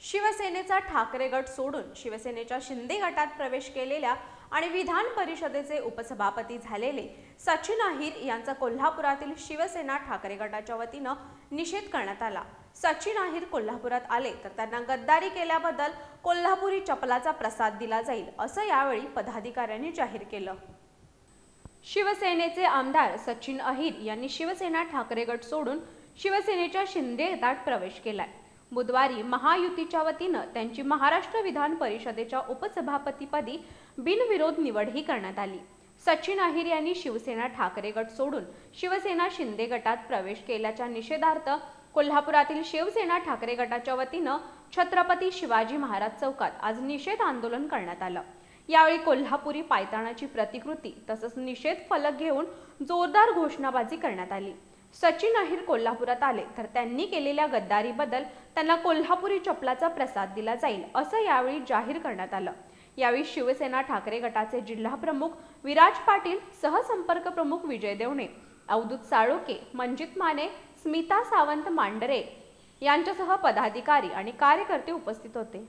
शिवसेनेचा ठाकरे गट सोडून शिवसेनेच्या शिंदे गटात प्रवेश केलेल्या आणि विधान परिषदेचे उपसभापती झालेले सचिन अहिर यांचा कोल्हापुरातील शिवसेना ठाकरे गटाच्या वतीनं निषेध करण्यात आला। सचिन अहिर कोल्हापुरात आले तर त्यांना गद्दारी केल्याबद्दल कोल्हापुरी चपलाचा प्रसाद दिला जाईल असं यावेळी पदाधिकाऱ्यांनी जाहीर केलं। शिवसेनेचे आमदार सचिन अहिर यांनी शिवसेना ठाकरे गट सोडून शिवसेनेच्या शिंदे गटात प्रवेश केलाय। बुधवारी महायुतीच्या वतीनं त्यांची महाराष्ट्र विधान परिषदेच्या उपसभापतीपदी बिनविरोध निवडही करण्यात आली। सचिन अहिर यांनी शिवसेना ठाकरे गट सोडून शिवसेना शिंदे गटात प्रवेश केल्याच्या निषेधार्थ कोल्हापुरातील शिवसेना ठाकरे गटाच्या वतीनं छत्रपती शिवाजी महाराज चौकात आज निषेध आंदोलन करण्यात आलं। यावेळी कोल्हापुरी पायतानाची प्रतिकृती तसंच निषेध फलक घेऊन जोरदार घोषणाबाजी करण्यात आली। सचिन अहिर कोल्हापुरात आले तर त्यांनी केलेल्या गद्दारीबद्दल त्यांना कोल्हापुरी चपलाचा प्रसाद दिला जाईल असं यावेळी जाहीर करण्यात आलं। यावेळी शिवसेना ठाकरे गटाचे जिल्हा प्रमुख विराज पाटील, सहसंपर्क प्रमुख विजय देवणे, अवधूत साळोके, मंजित माने, स्मिता सावंत मांडरे यांच्यासह पदाधिकारी आणि कार्यकर्ते उपस्थित होते।